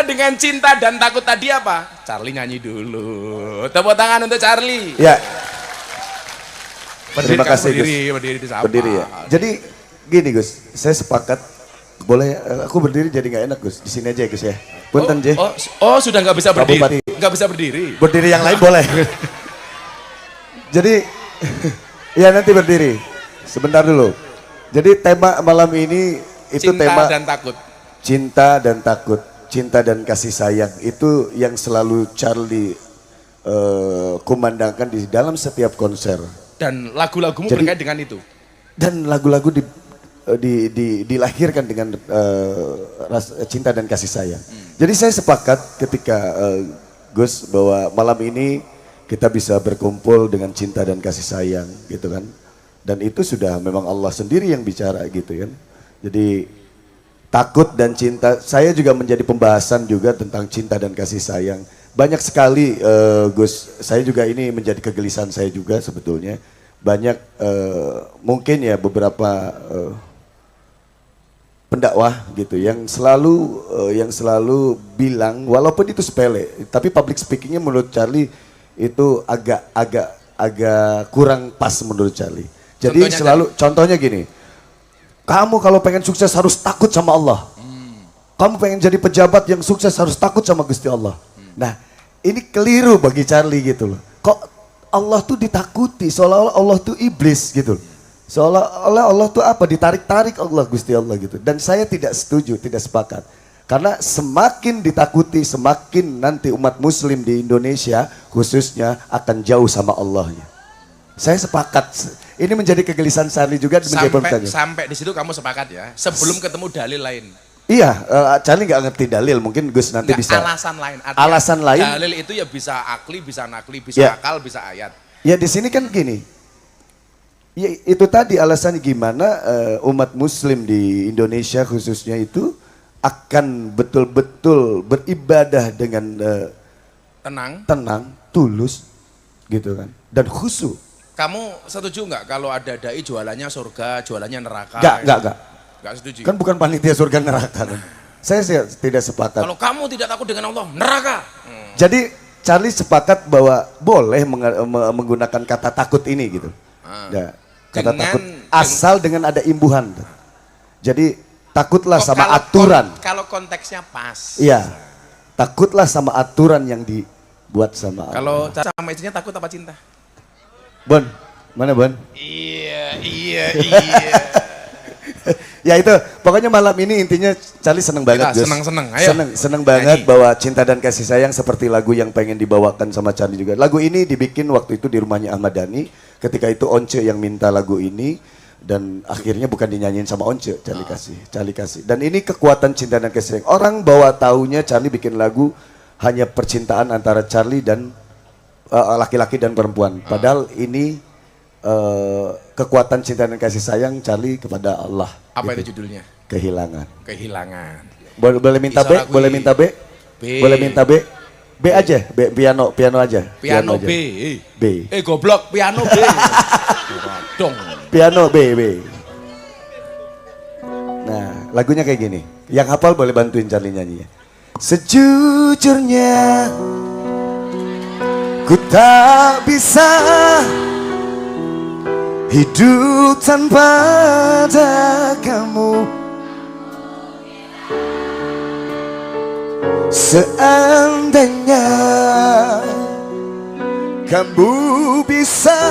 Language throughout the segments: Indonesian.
dengan cinta dan takut tadi apa? Charlie nyanyi dulu. Tepuk tangan untuk Charlie. Ya. Berdiri, Terima kasih berdiri, Gus. berdiri di Berdiri ya. Jadi gini Gus, saya sepakat. Boleh aku berdiri jadi nggak enak Gus. Di sini aja Gus ya. Punten Je. Oh, sudah nggak bisa berdiri. Bupati. Nggak bisa berdiri. Berdiri yang lain boleh. Jadi ya nanti berdiri. Sebentar dulu. Jadi tema malam ini itu Cinta tema dan takut. cinta dan takut, cinta dan kasih sayang. Itu yang selalu Charlie kumandangkan di dalam setiap konser. Dan lagu-lagumu Jadi- berkait dengan itu. Dan lagu-lagu dilahirkan dengan cinta dan kasih sayang. Jadi saya sepakat ketika Gus bahwa malam ini kita bisa berkumpul dengan cinta dan kasih sayang gitu kan. Dan itu sudah memang Allah sendiri yang bicara gitu kan. Jadi takut dan cinta, saya juga menjadi pembahasan juga tentang cinta dan kasih sayang. Banyak sekali Gus, saya juga ini menjadi kegelisahan saya juga sebetulnya. Banyak mungkin ya beberapa pendakwah gitu yang selalu bilang walaupun itu sepele, tapi public speakingnya menurut Charlie itu agak kurang pas menurut Charlie. Jadi contohnya gini, kamu kalau pengen sukses harus takut sama Allah. Kamu pengen jadi pejabat yang sukses harus takut sama Gusti Allah. Nah ini keliru bagi Charlie gitu loh. Kok Allah tuh ditakuti, seolah-olah Allah tuh iblis gitu. Seolah-olah Allah tuh apa, ditarik-tarik Allah Gusti Allah gitu. Dan saya tidak setuju, tidak sepakat. Karena semakin ditakuti, semakin nanti umat muslim di Indonesia khususnya akan jauh sama Allahnya. Saya sepakat. Ini menjadi kegelisahan Charlie juga. Sampai di situ kamu sepakat ya, sebelum ketemu dalil lain. Iya, Charlie nggak ngerti dalil, mungkin Gus nanti bisa. Alasan lain. Alasan lain. Dalil itu ya bisa akli, bisa nakli, bisa akal, bisa ayat. Ya di sini kan gini. Ya itu tadi alasannya gimana umat muslim di Indonesia khususnya itu akan betul-betul beribadah dengan tenang, tulus gitu kan. Dan khusyuk. Kamu setuju nggak kalau ada dai jualannya surga, jualannya neraka? Nggak setuju. Kan bukan panitia surga neraka kan. Saya tidak sepakat. Kalau kamu tidak takut dengan Allah, neraka. Jadi Charlie sepakat bahwa boleh menggunakan kata takut ini gitu. Ya, kata takut asal dengan ada imbuhan. Jadi takutlah sama aturan. Kalau konteksnya pas. Iya. Takutlah sama aturan yang dibuat sama Kalau Allah. sama istrinya takut apa cinta? Bon, mana Bon? Iya. Ya itu, pokoknya malam ini intinya Charlie seneng banget. Seneng, ayo. Seneng banget bahwa cinta dan kasih sayang seperti lagu yang pengen dibawakan sama Charlie juga. Lagu ini dibikin waktu itu di rumahnya Ahmad Dhani. Ketika itu Once yang minta lagu ini dan akhirnya bukan dinyanyiin sama Once, Charlie kasih. Dan ini kekuatan cinta dan kasih sayang. Orang bawa taunya Charlie bikin lagu hanya percintaan antara Charlie dan laki-laki dan perempuan. Padahal ini kekuatan cinta dan kasih sayang Charlie kepada Allah. Apa gitu. itu judulnya? Kehilangan. Boleh minta B? Boleh minta B? Boleh minta B? B aja, piano aja. Piano aja. B. Goblok, piano B. Dong. Piano B. Nah, lagunya kayak gini. Yang hafal boleh bantuin Charlie nyanyinya. Sejujurnya ku tak bisa hidup tanpa ada kamu. Seandainya kamu bisa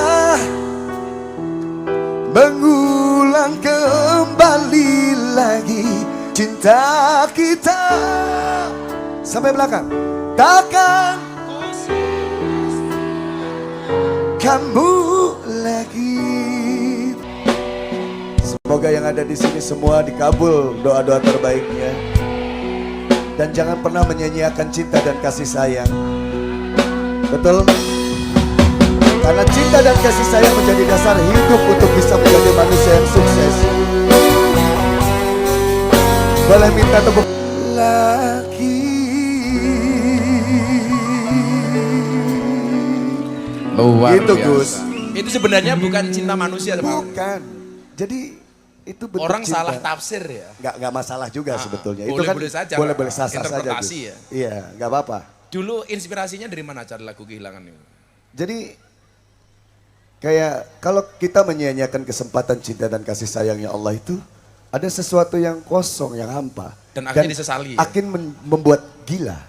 mengulang kembali lagi cinta kita sampai belakang, takkan kamu lagi. Semoga yang ada di sini semua dikabul doa-doa terbaiknya. Dan jangan pernah menyanyiakan cinta dan kasih sayang. Betul? Karena cinta dan kasih sayang menjadi dasar hidup untuk bisa menjadi manusia yang sukses. Boleh minta tepuk lagi. Luar Gitu biasa. Gus. Itu sebenarnya bukan cinta manusia. Bukan. Jadi Itu bentuk Orang cinta. salah tafsir ya. Nggak masalah juga sebetulnya. Itu boleh-boleh kan saja, boleh sah saja. interpretasi Gus. ya. Iya, nggak apa-apa. Dulu inspirasinya dari mana Charlie lagu Kehilangan ini? Jadi kayak kalau kita menyia-nyiakan kesempatan cinta dan kasih sayangnya Allah itu ada sesuatu yang kosong, yang hampa. Dan akhirnya disesali ya? Akan membuat gila,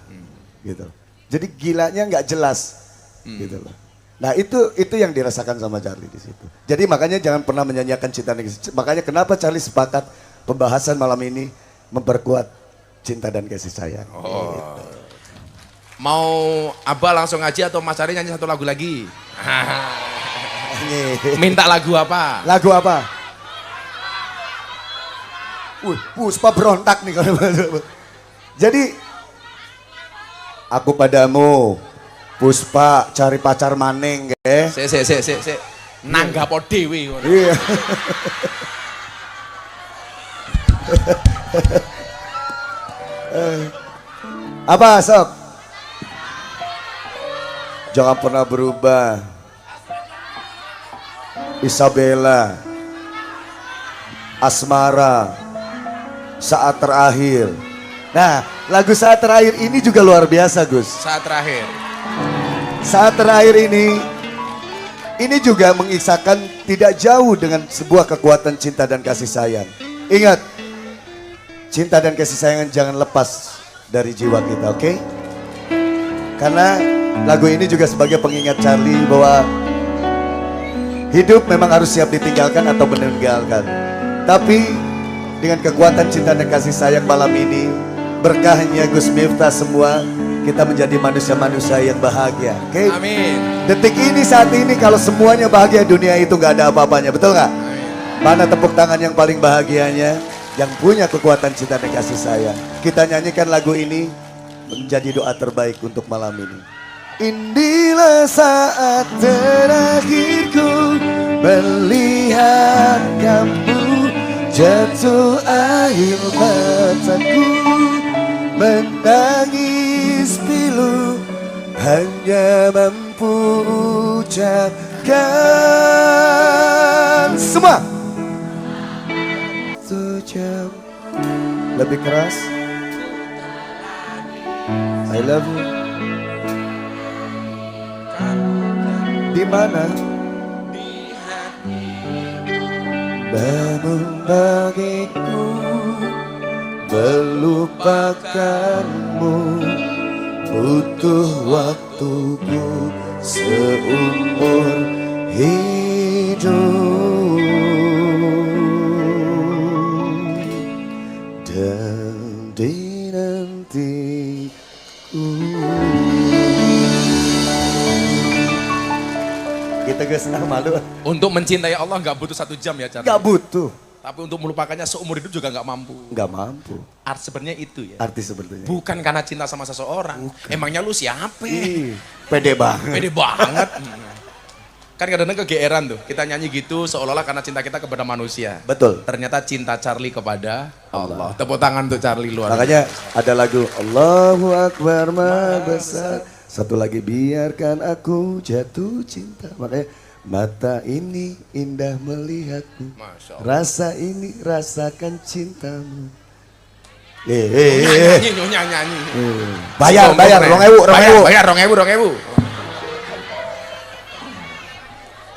gitu. Jadi gilanya nggak jelas, gitu loh. Nah itu yang dirasakan sama Charlie di situ. Jadi makanya jangan pernah menyanyiakan cinta dan kasih. Makanya kenapa Charlie sepakat pembahasan malam ini memperkuat cinta dan kasih sayang. Oh. Mau Abah langsung aja atau Mas Ari nyanyi satu lagu lagi? Minta lagu apa? Lagu apa? Puspa berontak nih kalau jadi aku padamu, Puspa cari pacar maning, Se. Nanggap dewe. Iya. Apa Sob? Jangan pernah berubah. Isabella, Asmara, Saat Terakhir. Nah, lagu Saat Terakhir ini juga luar biasa, Gus. Saat terakhir. Saat Terakhir ini juga mengisahkan tidak jauh dengan sebuah kekuatan cinta dan kasih sayang. Ingat, cinta dan kasih sayang jangan lepas dari jiwa kita, oke? Karena lagu ini juga sebagai pengingat Charlie bahwa hidup memang harus siap ditinggalkan atau meninggalkan. Tapi dengan kekuatan cinta dan kasih sayang malam ini, berkahnya Gus Miftah semua, kita menjadi manusia-manusia yang bahagia. Oke? Amin. Detik ini, saat ini, kalau semuanya bahagia, dunia itu nggak ada apa-apanya, betul nggak? Mana tepuk tangan yang paling bahagianya, yang punya kekuatan cinta dan kasih sayang. Kita nyanyikan lagu ini menjadi doa terbaik untuk malam ini. Inilah saat terakhirku melihat kamu, jatuh air mataku menangis pilu, hanya mampu ucapkan semua. Sejam lebih keras. I love you. Di mana? Namun bagiku melupakanmu butuh waktuku seumur hidup, dan dinantiku. Kita gak senang malu. Untuk mencintai Allah nggak butuh 1 jam ya Charlie. Gak butuh. Tapi untuk melupakannya seumur hidup juga nggak mampu. Gak mampu. Art sebenarnya itu ya. Arti sebetulnya. Bukan karena cinta sama seseorang. Emangnya lu siapa? Pede banget. Pede banget. Kan kadang-kadang kegeeran tuh. Kita nyanyi gitu seolah-olah karena cinta kita kepada manusia. Betul. Ternyata cinta Charlie kepada Allah. Tepuk tangan untuk Charlie luar. Makanya ada lagu Allahu Akbar Maha Besar. Satu lagi, biarkan aku jatuh cinta. Makanya mata ini indah melihatmu. Masya Allah. Rasa ini rasakan cintamu. Nyanyi. Bayar, 2.000. Bayar 2.000.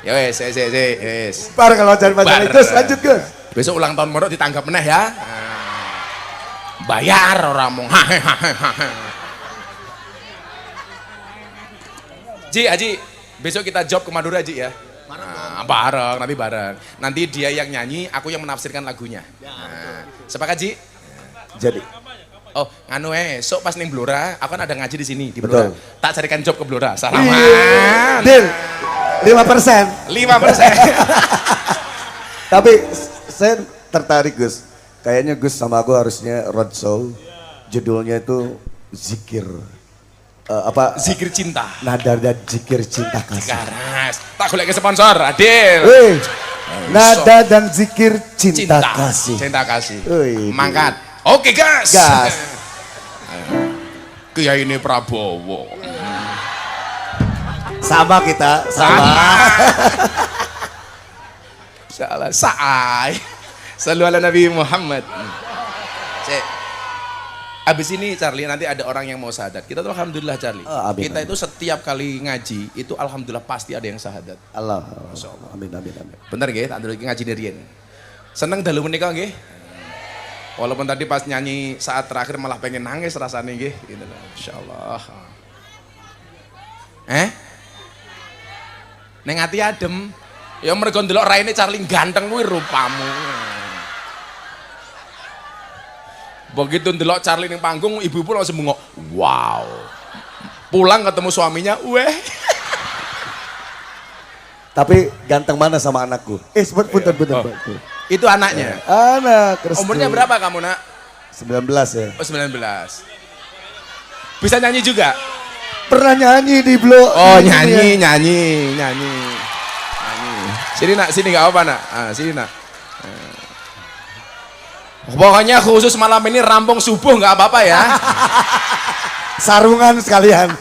Ya wes. Par kalau cari pacar Gus, lanjut Gus. Besok ulang tahun Modok ditanggap meneh ya. Bayar orang mau. Ji, Aji, besok kita job ke Madura Ji ya. Nanti bareng. Nanti dia yang nyanyi, aku yang menafsirkan lagunya. Nah, sepakat Ji? Jadi, Oh, nganu esok pas ning Blora, aku kan ada ngaji di sini di Blora. betul. Tak carikan job ke Blora. Salaman. Deal 5%. 5%. Tapi saya tertarik Gus. Kayaknya Gus sama aku harusnya roadshow. Judulnya itu zikir. Zikir cinta. Nada dan zikir cinta kasih. Garas. Tak golek ke sponsor, Adil. Wih, nada dan zikir cinta kasih. Cinta kasih. Wih, Mangkat. Oke, gas. Gas. Kiai ini Prabowo. Sama kita, sama. Salah. Saai. Sallu ala Nabi Muhammad. Cek. Abis ini Charlie nanti ada orang yang mau syahadat. Kita tuh alhamdulillah Charlie. Amin, kita amin. itu setiap kali ngaji itu alhamdulillah pasti ada yang syahadat. Allah. Amin amin amin. Bener nggih, tak ndelok iki ngaji riyen. Seneng dalu menika nggih. Walaupun tadi pas nyanyi saat terakhir malah pengen nangis rasanya nggih, gitu loh. Insyaallah. Neng ati adem. Ya mergo ndelok raine Charlie ganteng kuwi rupamu. Begitu ndelok Charlie ning panggung, ibu-ibu langsung bengok. Wow. Pulang ketemu suaminya, weh. Tapi ganteng mana sama anakku? Punten. Itu anaknya. Anak. Restu. Umurnya berapa kamu, Nak? 19 ya. Oh, 19. Bisa nyanyi juga? Pernah nyanyi di blog. Oh, nyanyi. Sini Nak, sini nggak apa Nak. Sini Nak. Pokoknya khusus malam ini rampung subuh nggak apa-apa ya. Sarungan sekalian.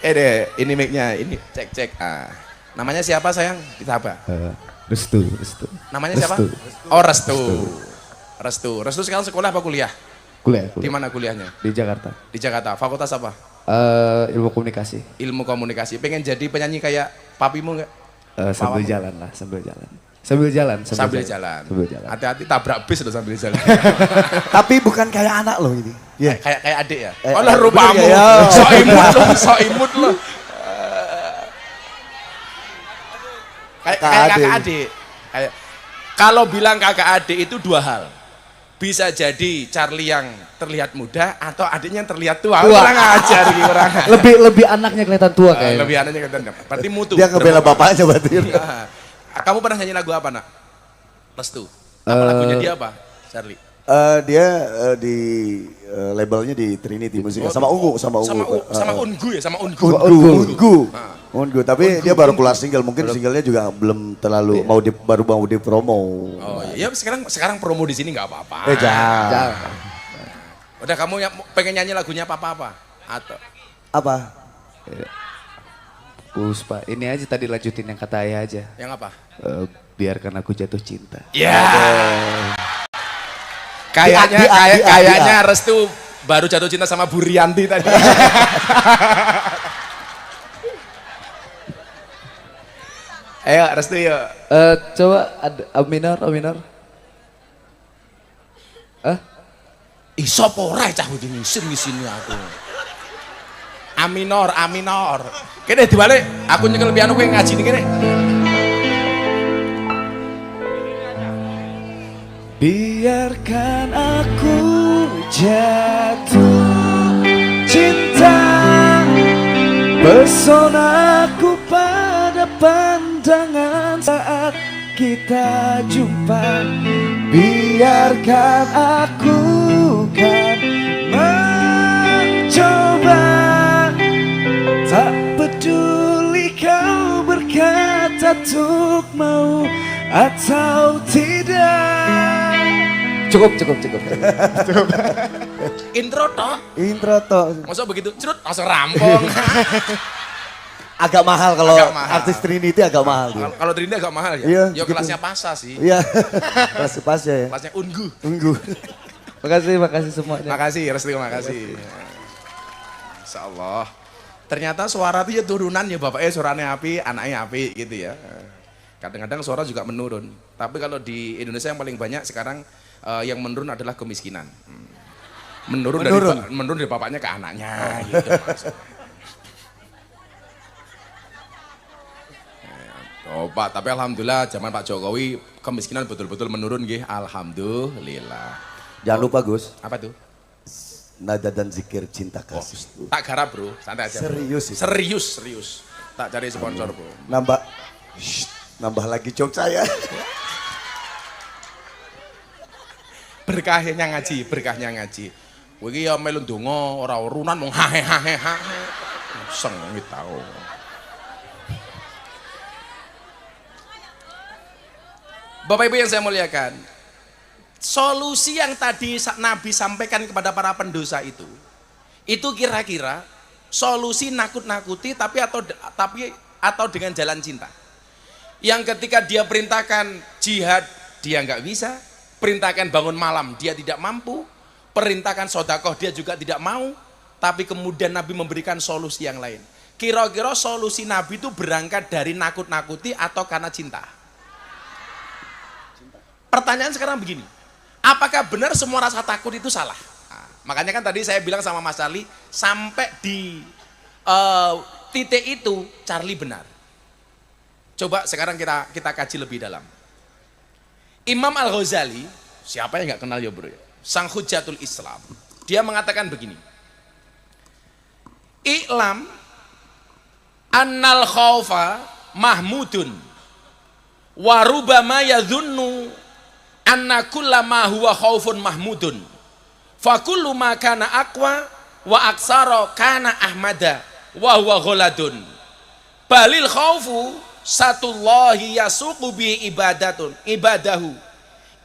Deh, ini mic-nya, ini cek. Namanya siapa sayang? Kita apa? Restu. Namanya siapa? Oh, Restu sekarang sekolah apa kuliah? Kuliah. Di mana kuliahnya? Di Jakarta. Di Jakarta. Fakultas apa? Ilmu komunikasi. Ilmu komunikasi. Pengen jadi penyanyi kayak papimu nggak? Sambil jalan. Sambil jalan. Hati-hati tabrak bis loh sambil jalan. Tapi bukan kayak anak loh ini. Ya. Kayak adik ya? Oh lah rupamu. ya. So imut loh. Kayak kakak adik. Kalau bilang kakak adik itu dua hal. Bisa jadi Charlie yang terlihat muda atau adiknya yang terlihat tua. Kurang ajar gitu orang. Lebih anaknya kelihatan tua kayaknya. Lebih anaknya kelihatan. Berarti mutu. Dia ngebela bapaknya berarti. Kamu pernah nyanyi lagu apa, Nak? Restu. Apa lagunya dia apa, Charlie? Dia di labelnya di Trinity Musik sama Ungu. Sama Ungu. Ungu. Tapi dia baru keluar single, mungkin singlenya juga belum terlalu baru mau di promo. Oh iya, sekarang promo di sini nggak apa-apa. Jangan. Udah kamu pengen nyanyi lagunya apa? Atau Apa? Puspa, ini aja tadi lanjutin yang kata ayah aja. yang apa? Biarkan aku jatuh cinta. Ya. Kayaknya Restu baru jatuh cinta sama Bu Rianti tadi. Ayo Restu yuk. Coba ada A minor. Iso ora cah iki ngisin aku. A minor. Kene dibalik, aku nyekel piano kowe ngaji ning kene. Biarkan aku jatuh cinta, pesonaku pada pandangan saat kita jumpa. Biarkan aku kan mencoba, tak peduli kau berkata untuk mau atau tidak. Cukup. Intro tok. Masa begitu cerut langsung rampung. Agak mahal kalau Agak mahal. artis Trinity agak mahal dia. Kalau Trinity agak mahal ya? Iya, Ya gitu. kelasnya Pasa sih. Iya. Pas ya. Kelasnya Ungu. Makasih semuanya. Makasih Restu, makasih. Insya Allah. Ternyata suara itu ya turunan ya bapaknya suaranya api, anaknya api gitu ya. Kadang-kadang suara juga menurun. Tapi kalau di Indonesia yang paling banyak sekarang yang menurun adalah kemiskinan. Menurun dari bapaknya ke anaknya gitu maksudnya. Oh Pak, tapi alhamdulillah zaman Pak Jokowi kemiskinan betul-betul menurun nggih. Alhamdulillah. Jangan lupa Gus, Apa tuh? nada dan zikir cinta kasih. Tak garap bro, santai aja. Bro. Serius. Tak cari sponsor bro. Nambah lagi jok saya. Berkahnya ngaji. Kowe iki ya melu ndonga ora urunan mung hahe. Seng iki tau. Bapak Ibu yang saya muliakan, solusi yang tadi Nabi sampaikan kepada para pendosa itu kira-kira solusi nakut-nakuti tapi atau dengan jalan cinta. Yang ketika dia perintahkan jihad dia nggak bisa, perintahkan bangun malam dia tidak mampu, perintahkan sedekah dia juga tidak mau, tapi kemudian Nabi memberikan solusi yang lain. Kira-kira solusi Nabi itu berangkat dari nakut-nakuti atau karena cinta? Pertanyaan sekarang begini, apakah benar semua rasa takut itu salah? Nah, makanya kan tadi saya bilang sama Mas Charlie, sampai di titik itu Charlie benar. Coba sekarang kita kaji lebih dalam. Imam Al-Ghazali, siapa yang nggak kenal ya bro ya? Sang Hujatul Islam. Dia mengatakan begini. I'lam annal khaufa mahmudun wa rubama yadhunnu anna kullama huwa khaufun mahmudun fa kullu ma kana aqwa wa aksara kana ahmada wa huwa ghaladun balil khaufu satullahi yasuqu bi ibadahu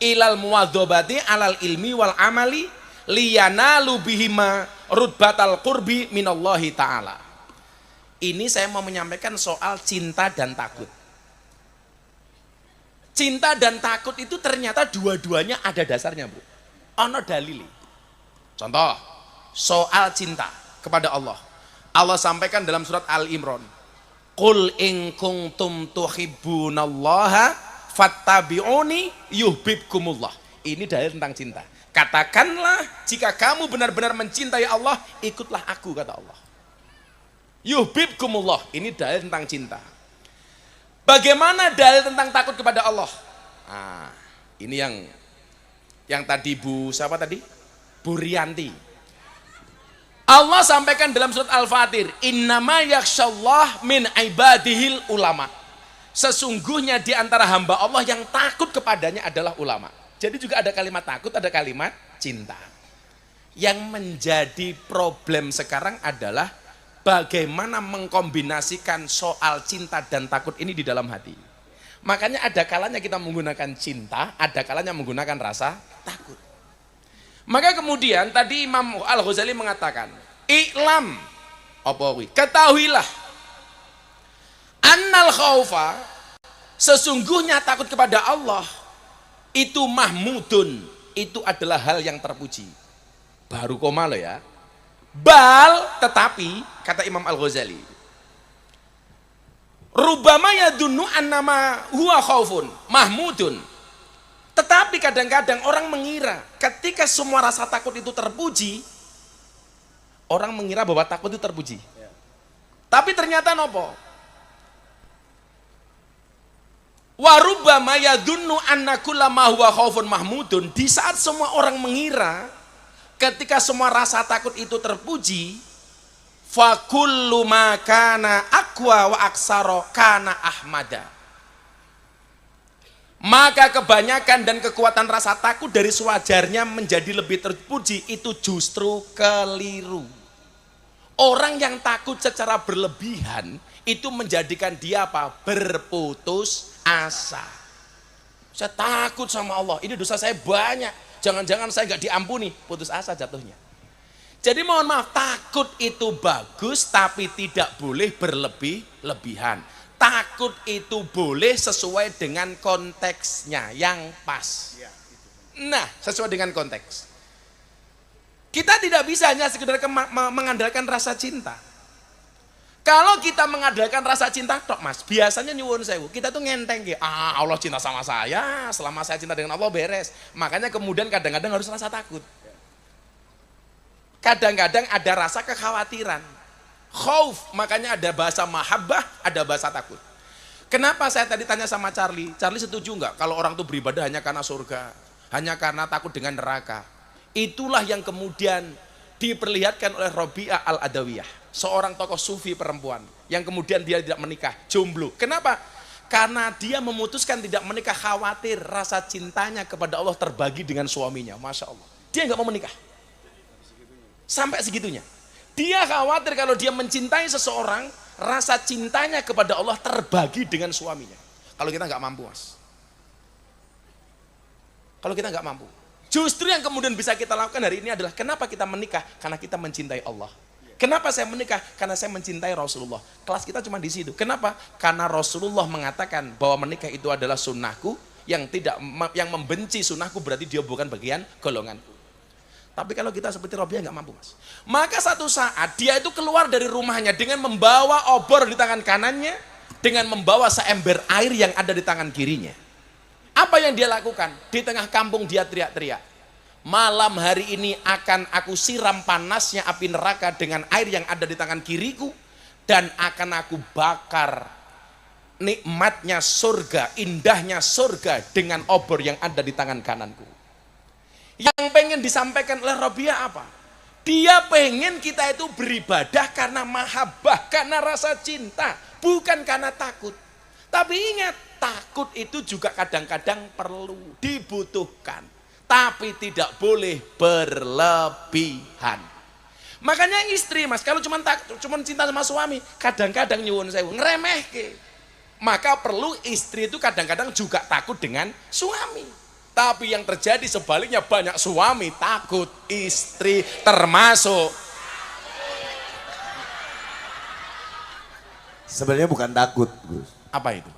ilal muwadzabati alal ilmi wal amali liyanalu bihima rutbatal qurbi minallahi ta'ala. Ini saya mau menyampaikan soal cinta dan takut. Cinta dan takut itu ternyata dua-duanya ada dasarnya, bro. Ono dalili. Contoh, soal cinta kepada Allah. Allah sampaikan dalam surat Al-Imran, Qul in kuntum tuhibbunallaha fattabi'uni yuhibbukumullah. Ini dalil tentang cinta. Katakanlah jika kamu benar-benar mencintai Allah, ikutlah aku, kata Allah. Yuhibbukumullah. Ini dalil tentang cinta. Bagaimana dalil tentang takut kepada Allah? Nah, ini yang tadi siapa tadi? Bu Rianti. Allah sampaikan dalam surat Al-Fatir, innama yakhshallah min ibadihil ulama. Sesungguhnya di antara hamba Allah yang takut kepadanya adalah ulama. Jadi juga ada kalimat takut, ada kalimat cinta. Yang menjadi problem sekarang adalah bagaimana mengkombinasikan soal cinta dan takut ini di dalam hati. Makanya ada kalanya kita menggunakan cinta, ada kalanya menggunakan rasa takut. Maka kemudian tadi Imam Al-Ghazali mengatakan, I'lam, ketahuilah, annal khaufa, sesungguhnya takut kepada Allah, itu mahmudun, itu adalah hal yang terpuji. Baru koma lo ya. Bal, tetapi, kata Imam Al-Ghazali, rubama yadunnu annama huwa khaufun mahmudun. Tetapi kadang-kadang orang mengira ketika semua rasa takut itu terpuji, orang mengira bahwa takut itu terpuji. Tapi ternyata nopo? Wa rubbama yadunnu anna kullama huwa khaufun mahmudun. Di saat semua orang mengira ketika semua rasa takut itu terpuji, fa kullu ma kana aqwa wa aksara kana ahmada. Maka kebanyakan dan kekuatan rasa takut dari sewajarnya menjadi lebih terpuji itu justru keliru. Orang yang takut secara berlebihan itu menjadikan dia apa? Berputus asa. Saya takut sama Allah, ini dosa saya banyak, jangan-jangan saya nggak diampuni, putus asa jatuhnya. Jadi mohon maaf, takut itu bagus tapi tidak boleh berlebih-lebihan. Takut itu boleh sesuai dengan konteksnya yang pas. Nah, sesuai dengan konteks. Kita tidak bisa hanya sekedar mengandalkan rasa cinta. Kalau kita mengandalkan rasa cinta, tok mas, biasanya nyuwun sewu, kita tuh ngenteng, Allah cinta sama saya, selama saya cinta dengan Allah beres. Makanya kemudian kadang-kadang harus rasa takut. Kadang-kadang ada rasa kekhawatiran. Khauf, makanya ada bahasa mahabbah, ada bahasa takut. Kenapa saya tadi tanya sama Charlie? Charlie setuju nggak kalau orang tuh beribadah hanya karena surga, hanya karena takut dengan neraka? Itulah yang kemudian diperlihatkan oleh Robi'ah Al-Adawiyah, seorang tokoh sufi perempuan yang kemudian dia tidak menikah, jomblo. Kenapa? Karena dia memutuskan tidak menikah, khawatir rasa cintanya kepada Allah terbagi dengan suaminya. Masya Allah, dia nggak mau menikah sampai segitunya. Dia khawatir kalau dia mencintai seseorang, rasa cintanya kepada Allah terbagi dengan suaminya. Kalau kita nggak mampu, mas. Kalau kita nggak mampu. Justru yang kemudian bisa kita lakukan hari ini adalah kenapa kita menikah? Karena kita mencintai Allah. Kenapa saya menikah? Karena saya mencintai Rasulullah. Kelas kita cuma di situ. Kenapa? Karena Rasulullah mengatakan bahwa menikah itu adalah sunnahku, yang membenci sunnahku berarti dia bukan bagian golonganku. Tapi kalau kita seperti Robiah nggak mampu, Mas. Maka satu saat dia itu keluar dari rumahnya dengan membawa obor di tangan kanannya, dengan membawa seember air yang ada di tangan kirinya. Apa yang dia lakukan? Di tengah kampung dia teriak-teriak, malam hari ini akan aku siram panasnya api neraka dengan air yang ada di tangan kiriku, dan akan aku bakar nikmatnya surga, indahnya surga dengan obor yang ada di tangan kananku. Yang pengen disampaikan oleh Robiah apa? Dia pengen kita itu beribadah karena mahabbah, karena rasa cinta, bukan karena takut. Tapi ingat, takut itu juga kadang-kadang perlu, dibutuhkan, tapi tidak boleh berlebihan. Makanya istri, Mas, kalau cuma cinta sama suami, kadang-kadang nyuwun sewu ngeremehke. Maka perlu istri itu kadang-kadang juga takut dengan suami. Tapi yang terjadi sebaliknya, banyak suami takut istri termasuk. Sebenarnya bukan takut, Gus. Apa itu?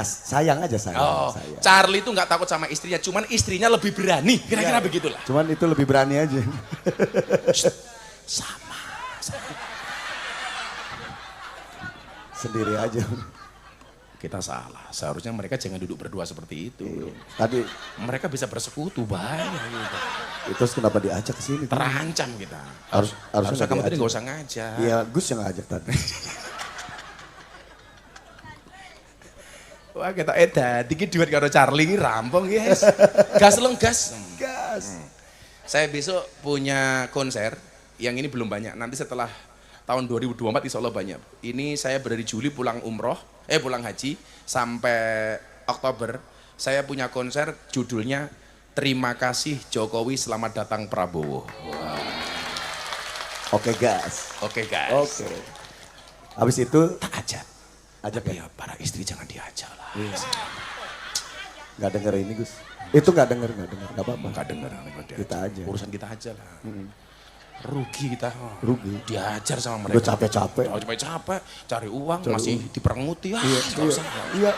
Sayang aja sayang. Oh, sayang. Charlie itu nggak takut sama istrinya, cuman istrinya lebih berani. Kira-kira begitulah. Cuman itu lebih berani aja. Sama. Sendiri aja. Kita salah. Seharusnya mereka jangan duduk berdua seperti itu. Iya. Tadi mereka bisa bersekutu, bahaya gitu. Itu kenapa diajak ke sini? Terancam kita. Harusnya kamu tadi nggak usah ngajak. Iya, Gus yang ngajak tadi. Wah, kita dikit duit karo Charlie ini rampung, guys. Gas long gas. Gas. Saya besok punya konser yang ini belum banyak. Nanti setelah tahun 2024 insya Allah banyak. Ini saya dari Juli pulang pulang haji sampai Oktober. Saya punya konser judulnya Terima Kasih Jokowi Selamat Datang Prabowo. Oke gas. Oke gas. Oke. Habis itu tak ajak. Ajak ya para istri jangan diajak lah. Iya. Nggak denger ini Gus. Itu nggak denger, nggak apa-apa. Nggak denger. Kita aja. Urusan kita aja lah. Rugi kita. Rugi. Diajar sama mereka. Udah capek-capek. Capek-capek, cari uang, masih diperenguti. Iya,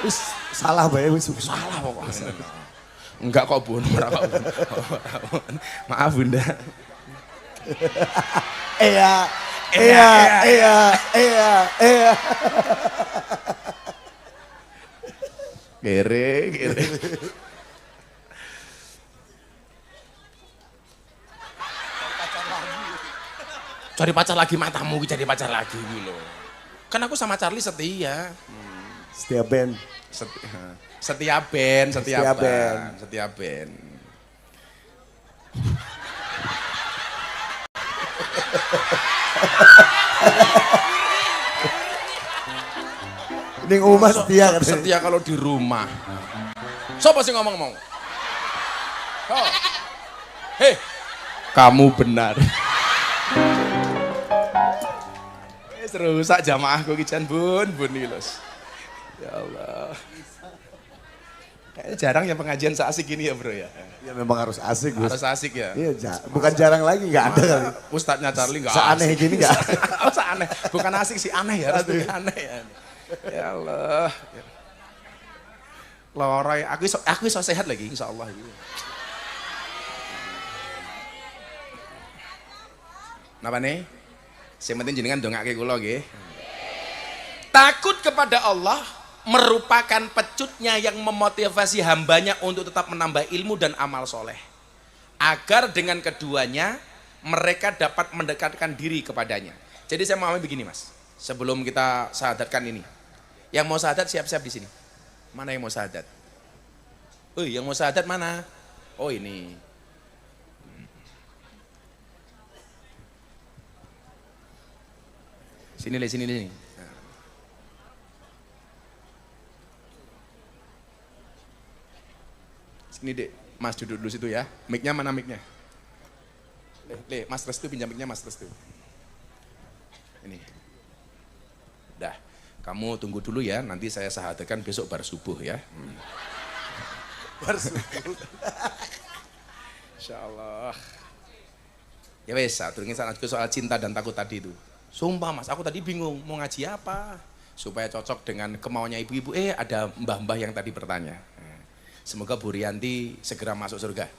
salah Bay. Salah pokoknya. Enggak kok Bun, maaf Bunda. Iya. Kere. Cari pacar lagi matamu, cari pacar lagi gitu. Kan aku sama Charlie setia. Setia band. Setia band. Ini Uma setia kan? Setia kalau di rumah. Siapa sih ngomong? Oh. Hei, kamu benar. Rusak jamaahku kijan bun nilos. Ya Allah. Kayaknya jarang ya pengajian seasik ini ya bro ya. Ya memang harus asik Gus. Harus asik ya. Iya, bukan jarang lagi, nggak ada kali. Ustadznya Charlie nggak seaneh gini nggak. Oh seaneh, bukan asik sih aneh ya. Harus aneh ya. Ya Allah. Loroy, aku iso sehat lagi insya Allah. Napa nih? Sing penting jenengan dongake kula nggih. Takut kepada Allah merupakan pecutnya yang memotivasi hambanya untuk tetap menambah ilmu dan amal soleh. Agar dengan keduanya mereka dapat mendekatkan diri kepadanya. Jadi saya mau begini Mas, sebelum kita syahadatkan ini. Yang mau syahadat siap-siap di sini. Mana yang mau syahadat? Yang mau syahadat mana? Oh ini. Sini. Sini dek, Mas duduk dulu situ ya. Mic-nya mana mic-nya? Mas Restu pinjam mic-nya Mas Restu. Ini. Dah, kamu tunggu dulu ya, nanti saya syahadatkan besok bar subuh ya. Bar subuh. Insya Allah. Ya wes, turunnya soal cinta dan takut tadi itu. Sumpah Mas, aku tadi bingung mau ngaji apa supaya cocok dengan kemauannya ibu-ibu. Ada mbah-mbah yang tadi bertanya. Semoga Bu Rianti segera masuk surga.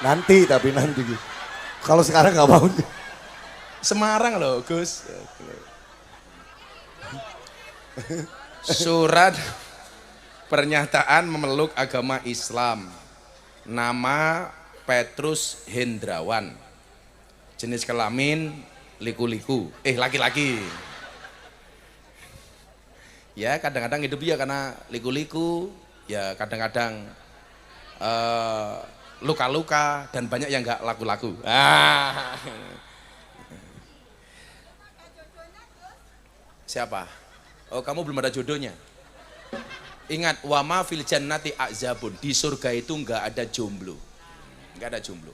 Nanti tapi nanti. Kalau sekarang nggak mau. Semarang loh Gus. Surat pernyataan memeluk agama Islam. Nama Petrus Hendrawan. Jenis kelamin liku-liku. Laki-laki. Ya kadang-kadang hidup ya karena liku-liku. Ya kadang-kadang luka-luka dan banyak yang nggak laku-laku. Siapa? Oh kamu belum ada jodohnya. Ingat wama fil jannati azabun. Di surga itu nggak ada jomblo. Nggak ada jomblo.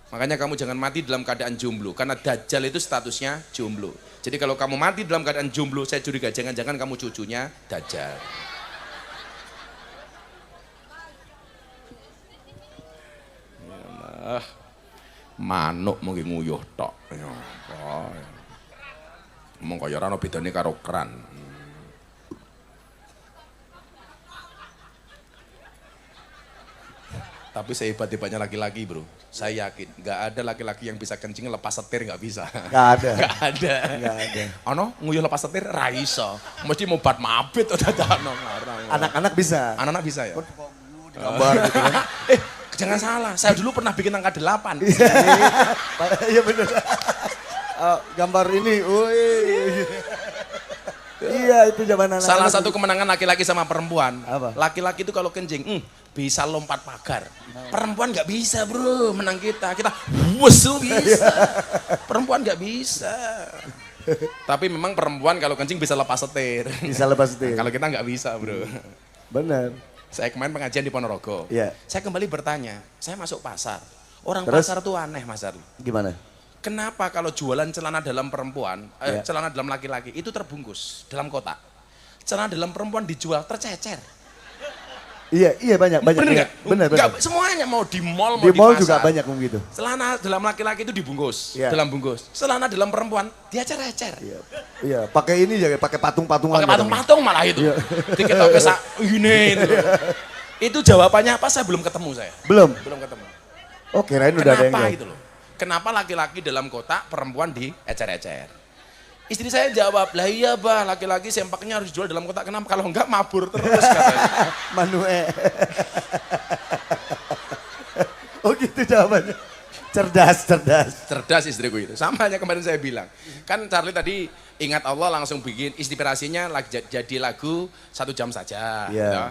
Makanya kamu jangan mati dalam keadaan jomblo. Karena Dajjal itu statusnya jomblo. Jadi kalau kamu mati dalam keadaan jomblo, saya curiga jangan-jangan kamu cucunya Dajjal. Manuk mungkin nguyuh tok. Ngomong kaya ora ono bedane karo keran. Tapi sehebat-hebatnya laki-laki bro, saya yakin nggak ada laki-laki yang bisa kencing lepas setir, nggak bisa. Nggak ada. Nggak ada. Nggak ada. Ono nguyuh lepas setir ra iso. Mesti mau bat mabit atau dadakno. Anak-anak bisa. Anak-anak bisa ya. Gambar gitu kan. Jangan salah, saya dulu pernah bikin angka 8. Iya bener. Gambar ini, iya itu zaman anak. Salah satu kemenangan laki-laki sama perempuan. Apa? Laki-laki itu kalau kencing, bisa lompat pagar. Perempuan nggak bisa bro, menang kita. Kita wusu bisa. Perempuan nggak bisa. Tapi memang perempuan kalau kencing bisa lepas setir. Bisa lepas setir. Kalau kita nggak bisa bro. Bener. Saya kemarin pengajian di Ponorogo. Iya. Saya kembali bertanya, saya masuk pasar. Orang Terus? pasar tuh aneh Mas Arli. Gimana? Kenapa kalau jualan celana dalam perempuan, celana dalam laki-laki itu terbungkus dalam kotak. Celana dalam perempuan dijual tercecer. Iya banyak. Bener nggak? Bener. Nggak, semuanya mau di mall, mau Di di mall pasar. juga banyak begitu. Celana dalam laki-laki itu dibungkus, Iya. dalam bungkus. Celana dalam perempuan diacer-ecer. Iya, pakai ini ya, pakai patung-patungan. Pakai patung-patung malah itu. Diketok ke gini. Itu jawabannya apa? Saya belum ketemu saya. Belum. Belum ketemu. Oh kirain udah ada yang Kenapa jawab. itu loh? Kenapa laki-laki dalam kotak, perempuan diecer-ecer? Istri saya jawab, lah iya bah, laki-laki sempaknya harus dijual dalam kotak. Kenapa? Kalau enggak mabur terus katanya. Manue. Oh gitu jawabannya. Cerdas. Cerdas istriku itu. Sama hanya kemarin saya bilang. Kan Charlie tadi ingat Allah langsung bikin inspirasinya jadi lagu 1 jam saja. Iya. Ya.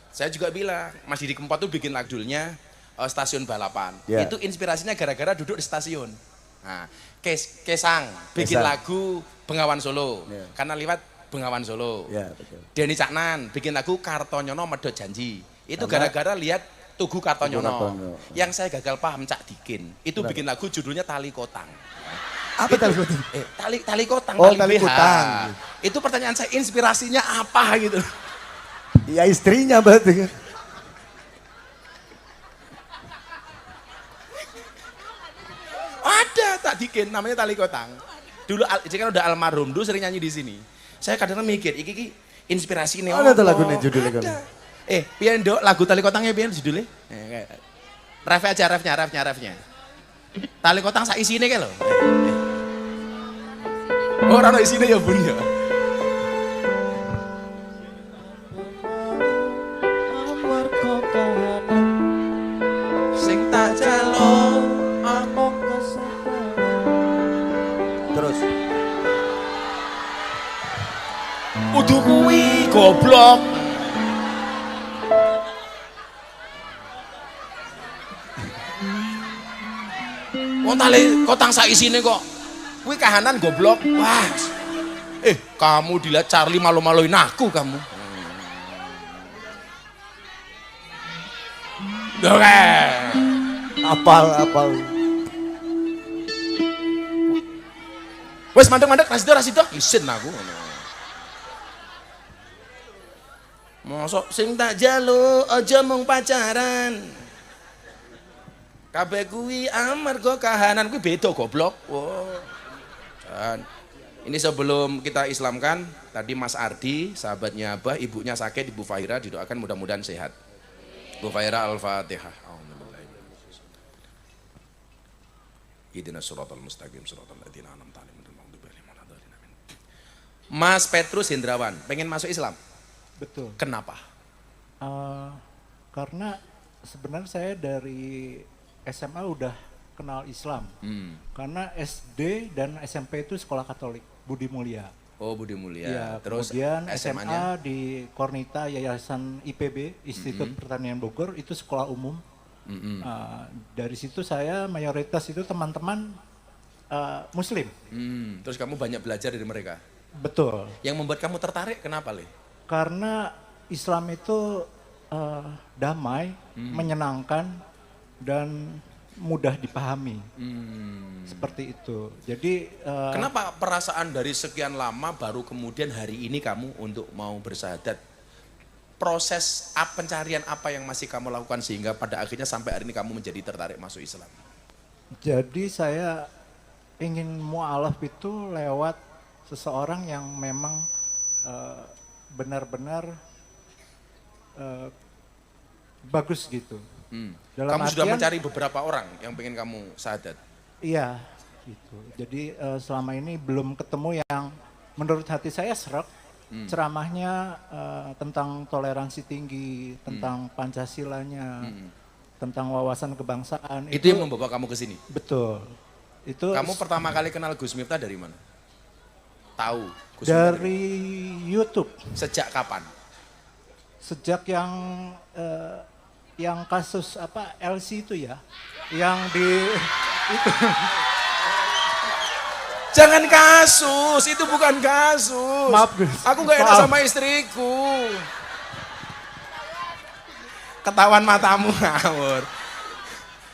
Saya juga bilang, Mas Didi Kempot tuh bikin judulnya Stasiun Balapan. Iya. Itu inspirasinya gara-gara duduk di stasiun. Nah, Kesang bikin Kesang. lagu Bengawan Solo. Iya. Karena lewat Bengawan Solo. Iya betul. Denny Caknan bikin lagu Kartonyono Medhot Janji. Itu Karena- gara-gara lihat Tugu Kartonyono. Tugu Kartonyono. Yang saya gagal paham Cak Dikin. Itu bikin lagu judulnya Tali Kotang. Apa tali kotang? Tali kotang, Oh, tali tali BH. kotang. Itu pertanyaan saya, inspirasinya apa gitu. Ya istrinya berarti kan. Ada tak Dikin, namanya Tali Kotang. Dulu kan udah almarhum, dulu sering nyanyi di sini. Saya kadang-kadang mikir, iki inspirasi nih. Ada tuh lagunya judulnya kan? Pian dok, lagu Tali Kotangnya pian judulnya? Ref aja, refnya. Tali Kotang sak isine kae lho. Oh, ora ono isine ya Bun ya. Sing tak jaluk amok Terus. kudu kuwi goblok. Wong Tali Kotang sak isine kok. Kuwi kahanan goblok. Wah. Kamu dilihat Charlie malu-maluin aku kamu. Oke. Apal. Wes mandek-mandek rasido. Isin aku. Mosok sing tak jaluk aja mung pacaran. Kabeh kuwi amarga kahanan kuwi beda goblok. Wow. Dan Ini sebelum kita Islamkan, tadi Mas Ardi, sahabatnya Abah, ibunya sakit, Ibu Fahira didoakan mudah-mudahan sehat. Bu Fahira Al-Fatihah. Ihdinas siratal mustaqim siratal ladzina an'amta 'alaihim ghairil maghdubi 'alaihim waladdallin. Amin. Mas Petrus Hendrawan, pengen masuk Islam? Betul. Kenapa? Karena sebenarnya saya dari SMA udah kenal Islam. Karena SD dan SMP itu sekolah Katolik, Budi Mulia. Oh, Budi Mulia. Ya, Terus kemudian SMA-nya? SMA di Kornita Yayasan IPB, Institut Pertanian Bogor, itu sekolah umum. Dari situ saya mayoritas itu teman-teman Muslim. Terus kamu banyak belajar dari mereka? Betul. Yang membuat kamu tertarik kenapa, Le? Karena Islam itu damai, menyenangkan, dan mudah dipahami. Seperti itu. Jadi Kenapa perasaan dari sekian lama baru kemudian hari ini kamu untuk mau bersahadat? Proses pencarian apa yang masih kamu lakukan sehingga pada akhirnya sampai hari ini kamu menjadi tertarik masuk Islam? Jadi saya ingin mu'alaf itu lewat seseorang yang memang benar-benar bagus gitu. Dalam Kamu sudah artian, mencari beberapa orang yang pengen kamu syahadat? Iya, gitu. Jadi selama ini belum ketemu yang menurut hati saya srek. Ceramahnya tentang toleransi tinggi, tentang Pancasilanya, tentang wawasan kebangsaan. Itu yang membawa kamu ke sini? Betul. Itu Kamu pertama kali kenal Gus Miftah dari mana? Tahu Gus Miftah dari YouTube. Sejak kapan? Sejak yang kasus apa LC itu ya, yang di itu. Jangan kasus, itu bukan kasus. Maaf, Gus. Aku gak enak Maaf. sama istriku. Ketahuan matamu ngawur.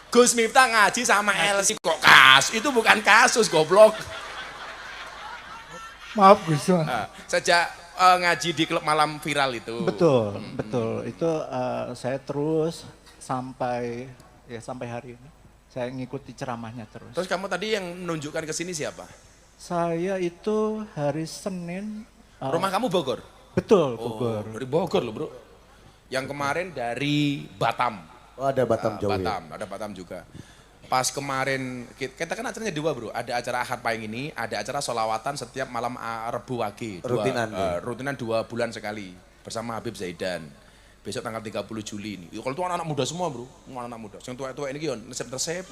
Gus Miftah ngaji sama Elsi kok itu bukan kasus goblok. Maaf Gus. Sejak ngaji di klub malam viral itu. Betul, betul. Itu saya terus sampai hari ini. Saya ngikuti ceramahnya terus. Terus kamu tadi yang menunjukkan ke sini siapa? Saya itu hari Senin. Rumah kamu Bogor? Betul, Oh, Bogor. dari Bogor loh bro. Yang kemarin dari Batam. Oh, ada Batam jauh ya. Batam, ada Batam juga. Pas kemarin, kita kan acaranya dua bro. Ada acara Ahad Pahing ini, ada acara solawatan setiap malam Rebu Wage. Rutinan, ya? Rutinan 2 bulan sekali. Bersama Habib Zaidan. Besok tanggal 30 Juli ini. Kalau itu anak-anak muda semua bro. Semua anak muda. Yang tua-tua ini resep-resep.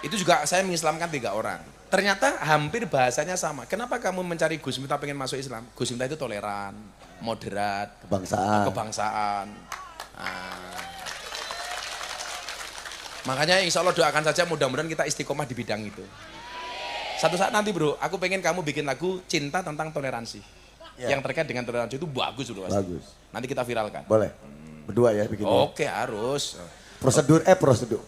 Itu juga saya mengislamkan 3 orang. Ternyata hampir bahasanya sama. Kenapa kamu mencari Gus Miftah pengen masuk Islam? Gus Miftah itu toleran, moderat, kebangsaan. Makanya insya Allah doakan saja mudah-mudahan kita istiqomah di bidang itu. Satu saat nanti bro, aku pengen kamu bikin lagu cinta tentang toleransi. Ya. Yang terkait dengan toleransi itu bagus bro. Bagus. Nanti kita viralkan. Boleh. Berdua ya bikinnya. Oke harus. Prosedur,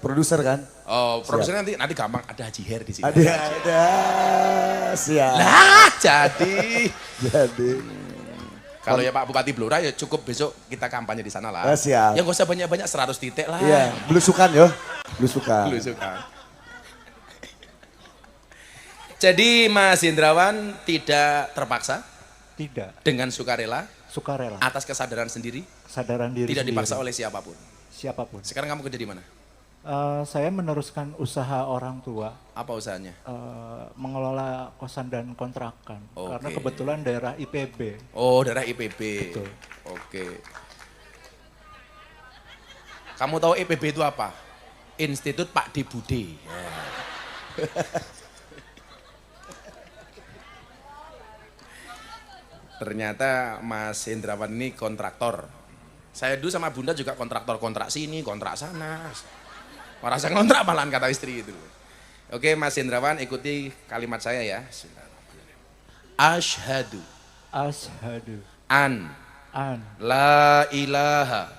produser kan? Oh, produsernya nanti gampang, ada Haji Her di sini. Ada, siap. Lah, jadi. Jadi. Kalau ya Pak Bupati Blora ya cukup besok kita kampanye di sana lah. Siap. Ya nggak usah banyak-banyak 100 titik lah. Iya, belusukan yo. Belusukan. Jadi Mas Hendrawan tidak terpaksa? Tidak. Dengan sukarela? Sukarela. Atas kesadaran sendiri? Kesadaran diri Tidak sendiri. dipaksa oleh siapapun? Siapapun. Sekarang kamu kerja di mana? Saya meneruskan usaha orang tua. Apa usahanya? Mengelola kosan dan kontrakan. Oke. Karena kebetulan daerah IPB. Oh, daerah IPB. Betul. Oke. Kamu tahu IPB itu apa? Institut Pak D. Bude. Ya. Ternyata Mas Hendrawan ini kontraktor. Saya dulu sama Bunda juga kontrak sini, kontrak sana. Merasa ngontrak malahan kata istri itu. Oke Mas Hendrawan ikuti kalimat saya ya. Ashhadu an la ilaha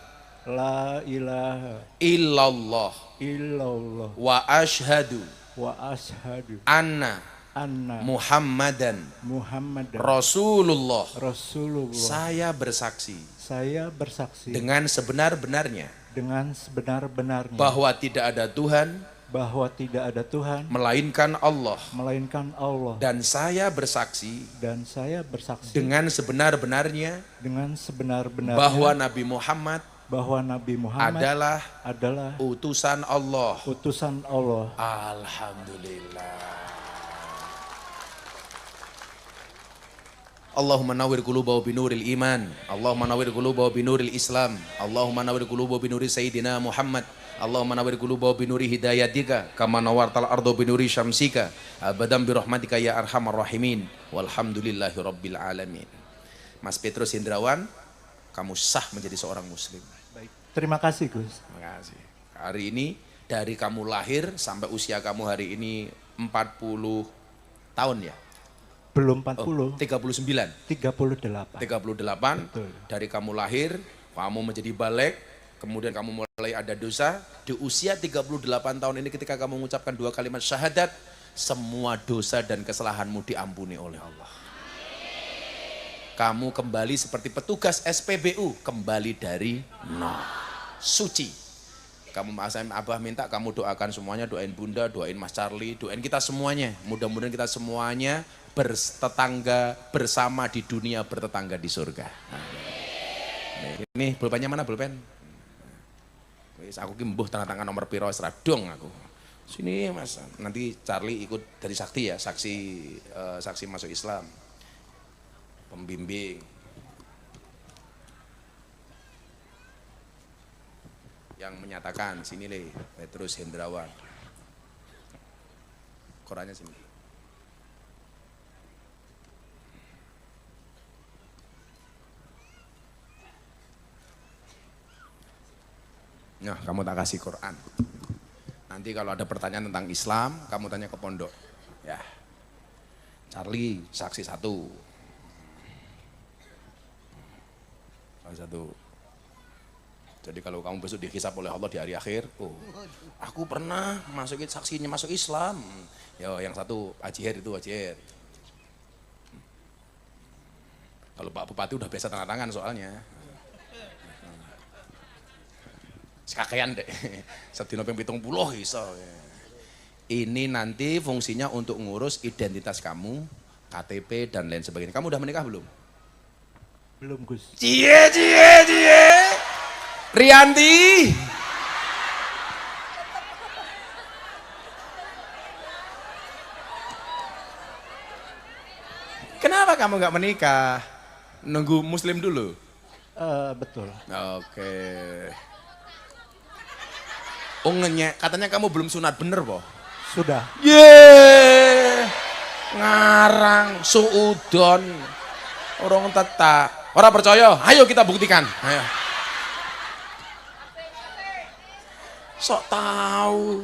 illallah wa ashhadu anna Muhammadan Rasulullah. Saya bersaksi dengan sebenar-benarnya bahwa tidak ada Tuhan bahwa tidak ada Tuhan melainkan Allah. Dan saya bersaksi dengan sebenar-benarnya bahwa Nabi Muhammad adalah utusan Allah. Alhamdulillah. Allahumma nawwir qulubahu binuril iman, Allahumma nawwir qulubahu binuril Islam, Allahumma nawwir qulubahu binuri sayyidina Muhammad, Allahumma nawwir qulubahu binuri hidayatika kama nawwartal ardo binuri syamsika abadan birahmatika ya arhamar rahimin walhamdulillahi rabbil alamin. Mas Petrus Hendrawan, kamu sah menjadi seorang muslim. Baik. Terima kasih Gus. Terima kasih. Hari ini dari kamu lahir sampai usia kamu hari ini 40 tahun ya? Belum 40. 39. 38. Betul. Dari kamu lahir, kamu menjadi balik, kemudian kamu mulai ada dosa. Di usia 38 tahun ini ketika kamu mengucapkan 2 kalimat syahadat, semua dosa dan kesalahanmu diampuni oleh Allah. Kamu kembali seperti petugas SPBU, kembali dari nol. Suci. Kamu Abah minta kamu doakan semuanya, doain Bunda, doain Mas Charlie, doain kita semuanya. Mudah-mudahan kita semuanya bertetangga bersama di dunia, bertetangga di surga. Ini pulpennya mana pulpen? Aku ki mbuh tanda tangan nomor piro wis radong aku. Sini Mas, nanti Charlie ikut dari Sakti ya, saksi masuk Islam. Pembimbing. Yang menyatakan sini le, Petrus Hendrawan. Korannya sini. Nah, kamu tak kasih Quran. Nanti kalau ada pertanyaan tentang Islam, kamu tanya ke pondok. Ya. Charlie, saksi 1. Saksi 1. Jadi kalau kamu besok dihisab oleh Allah di hari akhir, aku pernah saksinya masuk Islam. Ya, yang 1 Haji itu Haji. Kalau Pak Bupati udah biasa tanda tangan soalnya. Sekakean deh, sedino ping 70 iso. Ini nanti fungsinya untuk ngurus identitas kamu, KTP dan lain sebagainya. Kamu udah menikah belum? Belum Gus. Cie. Rianti. Kenapa kamu nggak menikah? Nunggu Muslim dulu? Betul. Oke. Oh ngenyek, katanya kamu belum sunat, bener boh? Sudah. Yeay, ngarang, suudon, orang tetak. Orang percaya, ayo kita buktikan. Ayo. Sok tahu.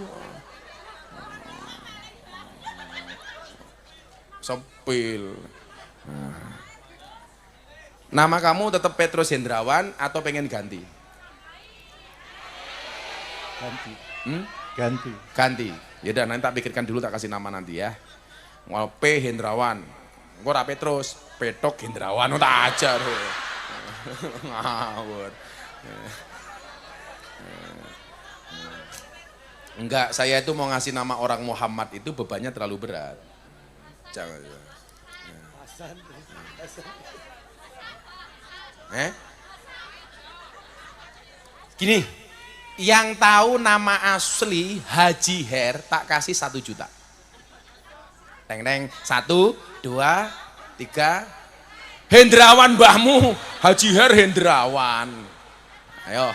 Sepil. Nama kamu tetap Petrus Hendrawan atau pengen ganti? Ganti. Yaudah nanti tak pikirkan dulu, tak kasih nama nanti ya. P Hendrawan. Gue ora Petrus, Petok Hendrawan tak ajar. Ngawur. Enggak, saya itu mau ngasih nama orang Muhammad itu bebannya terlalu berat. Jangan. Gini. Yang tahu nama asli Haji Her tak kasih 1 juta. Teng 1, 2, 3. Hendrawan mbahmu, Haji Her Hendrawan. Ayo.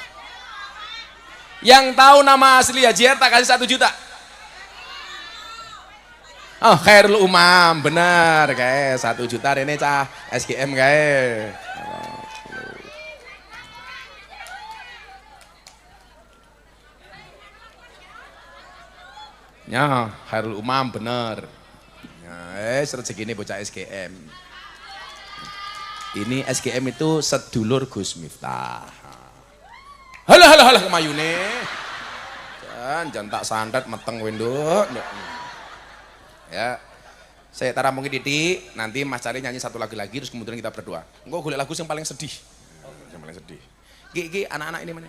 Yang tahu nama asli Haji Her tak kasih 1 juta. Oh, Khairul Umam, bener guys, 1 juta ini cah SGM guys. Ya, Khairul Umam bener. Ya, rezeki ini bocah SGM. Ini SGM itu sedulur Gus Miftah. Halah kemayune. Jangan tak sandat meteng wendok. Ya. Saya tarampungi Didi, nanti Mas Cari nyanyi 1 lagu lagi terus kemudian kita berdoa. Engko golek lagu yang paling sedih. Yang paling sedih. Ki anak-anak ini mana?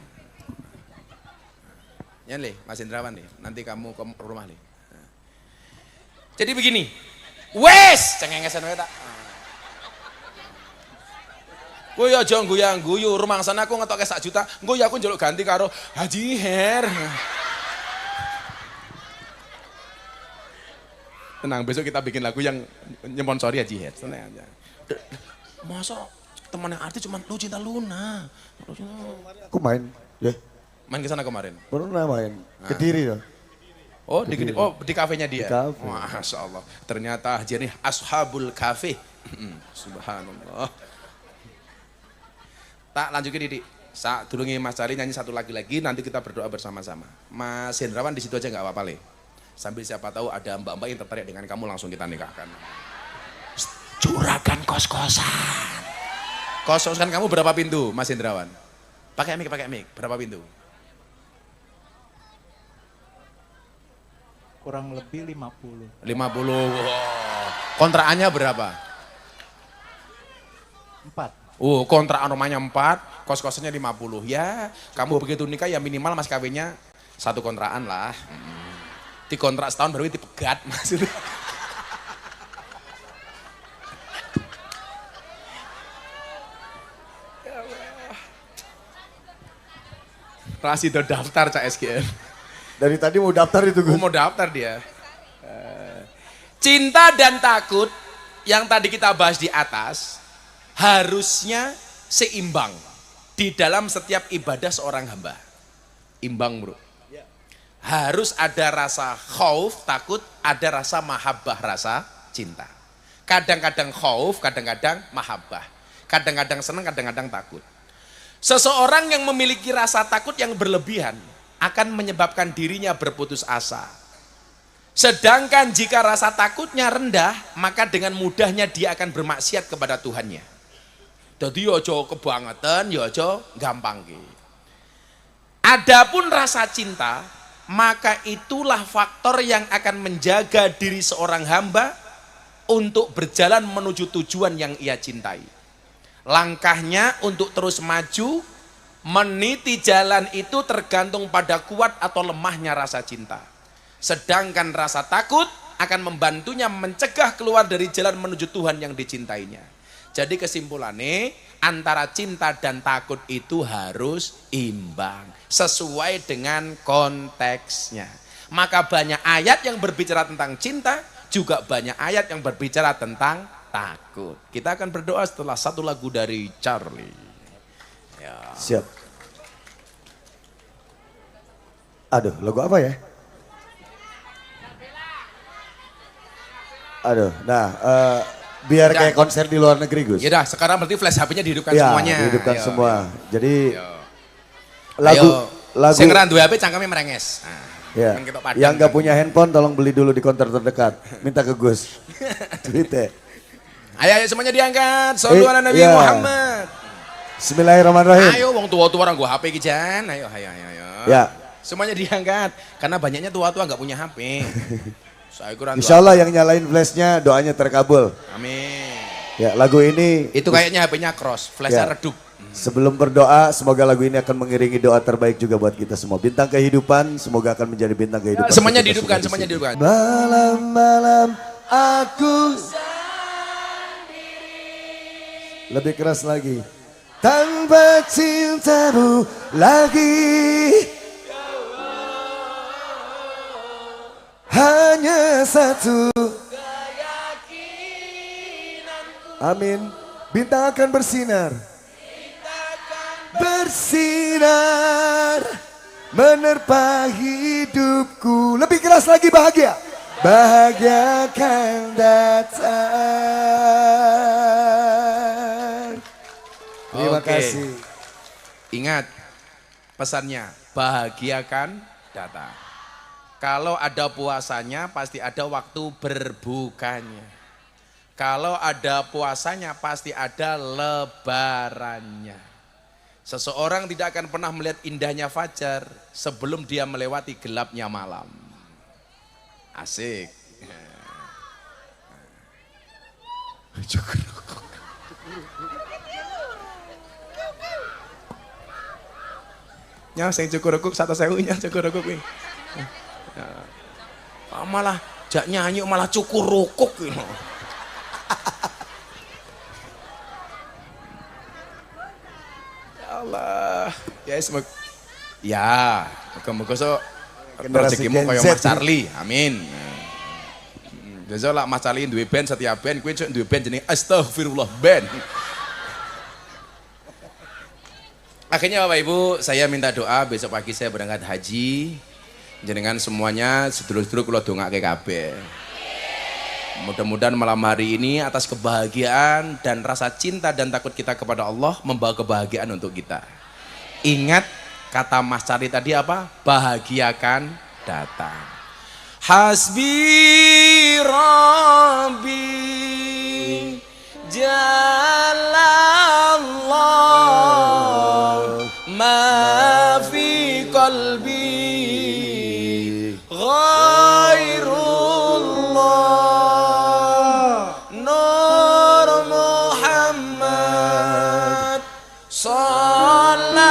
Ya Le, Mas Indrawan nih, nanti kamu ke rumah Le. Jadi begini, wes, cengengesan wae tak. Kowe ya aja guyu-guyu, rumah sana aku ngetoke 1 juta, engko ya aku njaluk ganti karo Haji Her. Tenang, besok kita bikin lagu yang nyponsori Haji Her. Tenang aja. Masa teman yang artis cuma lu cinta Luna. Aku main, ya. Main ke sana kemarin. Pernah main, Kediri ya. Oh, di kafenya dia. Di kafe. Masya Allah. Ternyata Haji ini ashabul kafe. Subhanallah. Tak lanjutin Didi. Saat dulungi Mas Cari nyanyi 1 lagu lagi, nanti kita berdoa bersama-sama. Mas Hendrawan di situ aja nggak apa-apa Le. Sambil siapa tahu ada mbak-mbak yang tertarik dengan kamu, langsung kita nikahkan. Juragan kos-kosan. Kos-kosan kamu berapa pintu, Mas Hendrawan? Pakai mic, berapa pintu? Kurang lebih 50. 50. Wow. Kontrakannya berapa? 4. Kontrakan rumahnya 4, kos-kosannya 50. Ya, kamu begitu nikah ya minimal mas kawinnya 1 kontrakan lah. Di kontrak setahun baru dipegat maksudnya. Rasido daftar Cak SGN. Dari tadi mau daftar itu Gus. Mau daftar dia. Cinta dan takut yang tadi kita bahas di atas harusnya seimbang di dalam setiap ibadah seorang hamba. Imbang bro. Harus ada rasa khauf, takut, ada rasa mahabbah, rasa cinta. Kadang-kadang khauf, kadang-kadang mahabbah. Kadang-kadang senang, kadang-kadang takut. Seseorang yang memiliki rasa takut yang berlebihan akan menyebabkan dirinya berputus asa. Sedangkan jika rasa takutnya rendah, maka dengan mudahnya dia akan bermaksiat kepada Tuhannya. Jadi ojo kebangetan, ojo gampang. Adapun rasa cinta, maka itulah faktor yang akan menjaga diri seorang hamba untuk berjalan menuju tujuan yang ia cintai. Langkahnya untuk terus maju, meniti jalan itu tergantung pada kuat atau lemahnya rasa cinta. Sedangkan rasa takut akan membantunya mencegah keluar dari jalan menuju Tuhan yang dicintainya. Jadi kesimpulannya antara cinta dan takut itu harus imbang sesuai dengan konteksnya. Maka banyak ayat yang berbicara tentang cinta, juga banyak ayat yang berbicara tentang takut. Kita akan berdoa setelah 1 lagu dari Charlie. Ya. Siap. Aduh, lagu apa ya? Aduh, nah biar kayak konser di luar negeri Gus. Ya dah, sekarang berarti flash HP-nya dihidupkan Ya, semuanya. dihidupkan Ayo, semua. ayo. Jadi Ayo. lagu Sing ora duwe HP cangkeme merenges. Nah, ya, men ketok padang. yang nggak punya handphone tolong beli dulu di counter terdekat. Minta ke Gus. Tweet. Ayo semuanya diangkat. Shallu ala Nabi iya. Muhammad. Bismillahirrahmanirrahim. Ayo wong tua-tua orang gua HP iki Jan. Ayo. Ya. Semuanya diangkat karena banyaknya tua-tua nggak punya HP. Saya kurang. Insya Allah yang nyalain flashnya doanya terkabul. Amin. Ya, lagu ini Itu kayaknya HP-nya cross, flashnya Ya. redup. sebelum berdoa, semoga lagu ini akan mengiringi doa terbaik juga buat kita semua. Bintang kehidupan, semoga akan menjadi bintang kehidupan. Semuanya kita dihidupkan, semua di semuanya sini. dihidupkan. Malam-malam aku lebih keras lagi. Tanpa cintamu lagi, hanya satu. Amin. Bintang akan bersinar. Bersinar menerpa hidupku. Lebih keras lagi, bahagia. Bahagia akan datang. Terima Oke. kasih. Ingat pesannya, bahagiakan datang. Kalau ada puasanya pasti ada waktu berbukanya. Kalau ada puasanya pasti ada lebarannya. Seseorang tidak akan pernah melihat indahnya fajar sebelum dia melewati gelapnya malam. Asik. Nya sing cukur-cukur 100.000 nya cukur-cukur kuwi. Malah jak nyanyi malah cukur-rukuk kuwi. Ya Allah. Ya semoga ya, moga-moga so rezekimu kaya Mas Charlie. Amin. Besok lah Mas Charlie duwe band, setiap band kuwi duwe band jenenge Astagfirullah Band. Akhirnya Bapak Ibu, saya minta doa besok pagi saya berangkat haji. Jenengan semuanya sedulur-sedulur kula dongake kabeh. Mudah-mudahan malam hari ini atas kebahagiaan dan rasa cinta dan takut kita kepada Allah membawa kebahagiaan untuk kita. Ingat kata Mas Charlie tadi apa? Bahagiakan datang. Hasbi Rabbi Jalallah ma fi qalbi ghairullah Nur Muhammad sallallahu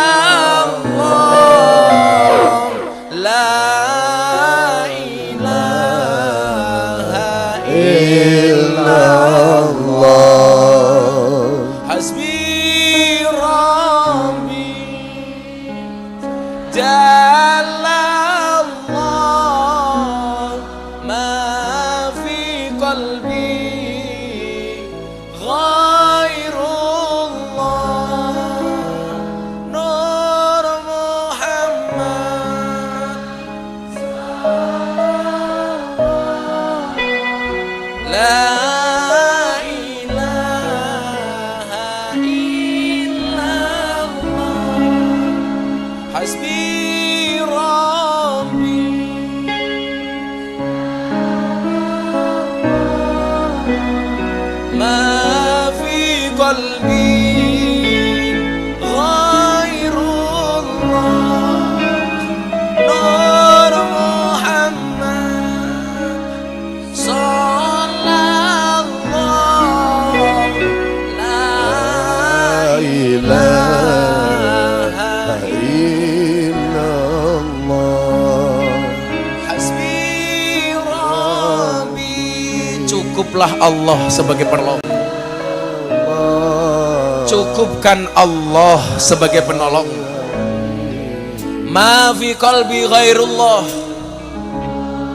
la ilaha illallah hasbi rabbi jalallah ma fi qalbi ghairullah nur Muhammad la ilaha illallah hasbi rabbi ma fi qalbi ghairullah nur Muhammad sallallahu la ilaha illallah. hasbi rabbi. Cukuplah Allah sebagai penolong. Cukupkan Allah sebagai penolong. Ma fi qalbi ghairullah.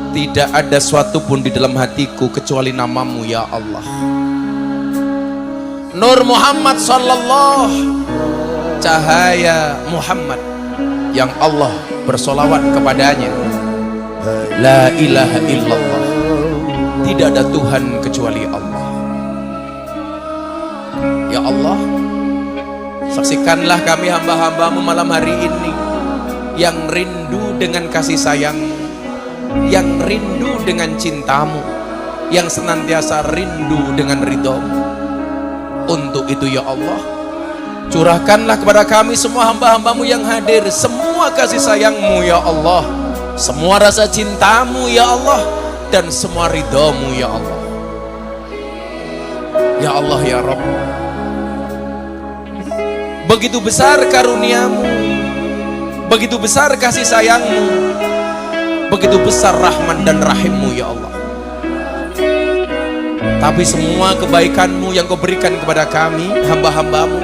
Tidak ada suatu pun di dalam hatiku kecuali namamu ya Allah. Nur Muhammad sallallahu, cahaya Muhammad yang Allah bersolawat kepadanya. La ilaha illallah. Tidak ada Tuhan kecuali Allah. Ya Allah, saksikanlah kami hamba-hambamu malam hari ini yang rindu dengan kasih sayang, yang rindu dengan cintamu, yang senantiasa rindu dengan ridhomu. Untuk itu ya Allah, curahkanlah kepada kami semua hamba-hambamu yang hadir semua kasih sayangmu ya Allah, semua rasa cintamu ya Allah, dan semua ridhomu ya Allah. Ya Allah ya Rabb, begitu besar karuniamu, begitu besar kasih sayangmu, begitu besar rahman dan rahimmu ya Allah. Tapi semua kebaikanmu yang kau berikan kepada kami hamba-hambamu,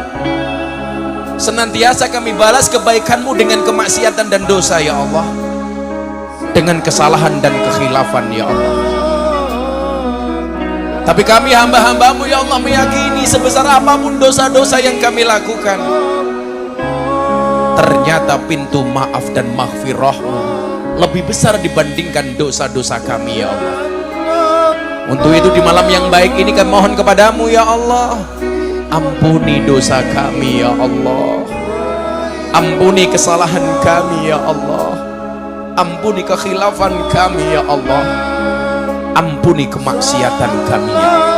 senantiasa kami balas kebaikanmu dengan kemaksiatan dan dosa ya Allah, dengan kesalahan dan kekhilafan ya Allah. Tapi kami hamba-hambamu ya Allah meyakini sebesar apapun dosa-dosa yang kami lakukan, ternyata pintu maaf dan maghfirahmu lebih besar dibandingkan dosa-dosa kami ya Allah. Untuk itu di malam yang baik ini kami mohon kepadamu ya Allah, ampuni dosa kami ya Allah, ampuni kesalahan kami ya Allah, ampuni kekhilafan kami ya Allah, ampuni kemaksiatan kami ya Allah.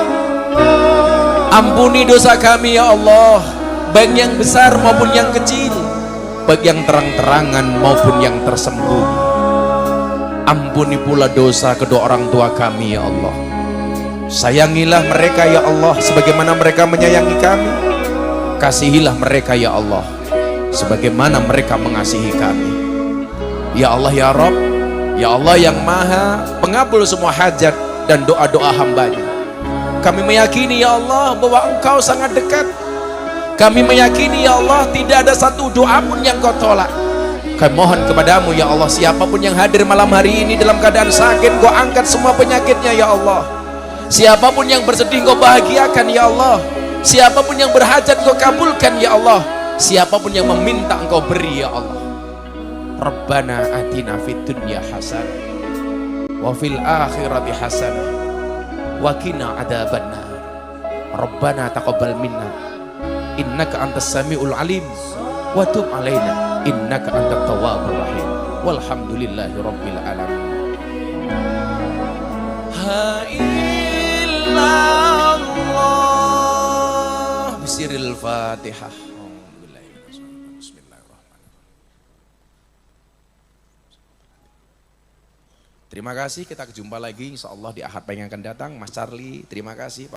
Ampuni dosa kami ya Allah, baik yang besar maupun yang kecil, baik yang terang-terangan maupun yang tersembunyi. Ampuni pula dosa kedua orang tua kami ya Allah. Sayangilah mereka ya Allah sebagaimana mereka menyayangi kami. Kasihilah mereka ya Allah sebagaimana mereka mengasihi kami. Ya Allah ya Rabb, ya Allah yang maha pengabul semua hajat dan doa-doa hambanya. Kami meyakini ya Allah bahwa Engkau sangat dekat. Kami meyakini ya Allah tidak ada satu doa pun yang Kau tolak. Kami mohon kepadamu ya Allah, siapapun yang hadir malam hari ini dalam keadaan sakit, Kau angkat semua penyakitnya ya Allah. Siapapun yang bersedih, Kau bahagiakan ya Allah. Siapapun yang berhajat, Kau kabulkan ya Allah. Siapapun yang meminta, Engkau beri ya Allah. Rabbana atina fid dunya hasanah wa fil akhirati hasanah wa qina adzabannar. Rabbana taqabbal minna innaka antas samiul alim wa tub alaina innaka antat tawwabur rahim. Walhamdulillahi rabbil alamin. Ha illallah bisiril Fatihah. Terima kasih, kita jumpa lagi insyaallah di Ahad yang akan datang. Mas Charlie, terima kasih.